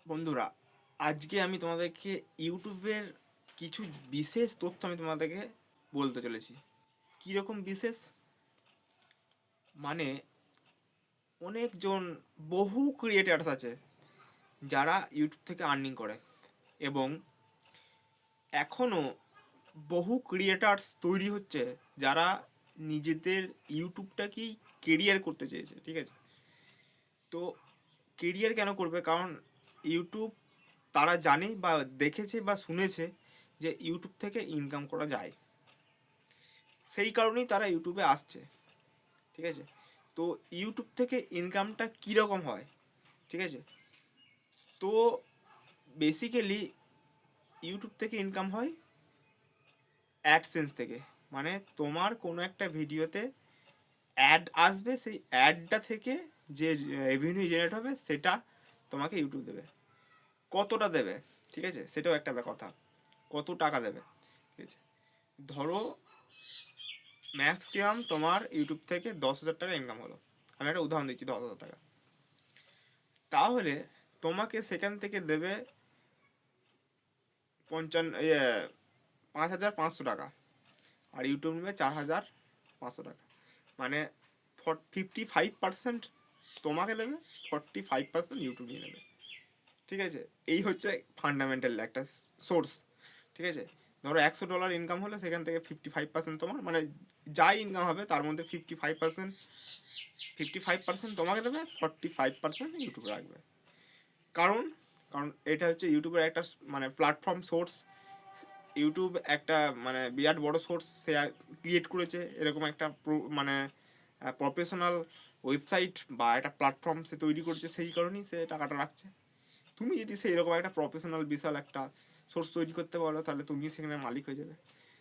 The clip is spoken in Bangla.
বন্ধুরা, আজকে আমি তোমাদেরকে ইউটিউবের কিছু বিশেষ তথ্য আমি তোমাদেরকে বলতে চলেছি। কীরকম বিশেষ? মানে অনেকজন, বহু ক্রিয়েটার্স আছে যারা ইউটিউব থেকে আর্নিং করে, এবং এখনও বহু ক্রিয়েটার্স তৈরি হচ্ছে যারা নিজেদের ইউটিউবটাকেই কেরিয়ার করতে চেয়েছে। ঠিক আছে, তো কেরিয়ার কেন করবে? কারণ ইউটিউব তারা জানে বা দেখেছে বা শুনেছে যে ইউটিউব থেকে ইনকাম করা যায়, সেই কারণেই তারা ইউটিউবে আসছে। ঠিক আছে, তো ইউটিউব থেকে ইনকামটা কীরকম হয়? ঠিক আছে, তো বেসিক্যালি ইউটিউব থেকে ইনকাম হয় অ্যাডসেন্স থেকে। মানে তোমার কোনো একটা ভিডিওতে অ্যাড আসবে, সেই অ্যাডটা থেকে যে রেভিনিউ জেনারেট হবে সেটা তোমাকে ইউটিউব দেবে। কতটা দেবে, ঠিক আছে, সেটাও একটা কথা। কত টাকা দেবে, ঠিক আছে। ধরো ম্যাক্সিমাম তোমার ইউটিউব থেকে 10,000 টাকা ইনকাম হলো, আমি একটা উদাহরণ দিচ্ছি, 10,000 টাকা। তাহলে তোমাকে সেখান থেকে দেবে 5,500 টাকা, আর ইউটিউব নেবে 4,500 টাকা। মানে 55% তোমাকে দেবে, 45% ইউটিউব নিয়ে নেবে। ঠিক আছে, এই হচ্ছে ফান্ডামেন্টাল একটা সোর্স। ঠিক আছে, ধরো $100 ইনকাম হলে সেখান থেকে 55% তোমার, মানে যাই ইনকাম হবে তার মধ্যে 55% তোমাকে দেবে, 45% ইউটিউব রাখবে। কারণ কারণ এটা হচ্ছে ইউটিউবের একটা মানে প্ল্যাটফর্ম সোর্স। ইউটিউব একটা মানে বিরাট বড় সোর্স সে ক্রিয়েট করেছে, এরকম একটা মানে প্রফেশনাল ওয়েবসাইট বা একটা প্ল্যাটফর্ম সে তৈরি করেছে, সেই কারণেই সে টাকাটা রাখছে। তুমি যদি সেই রকম একটা প্রফেশনাল বিশাল একটা সোর্স তৈরি করতে পারো, তাহলে তুমি সেখানে মালিক হয়ে যাবে।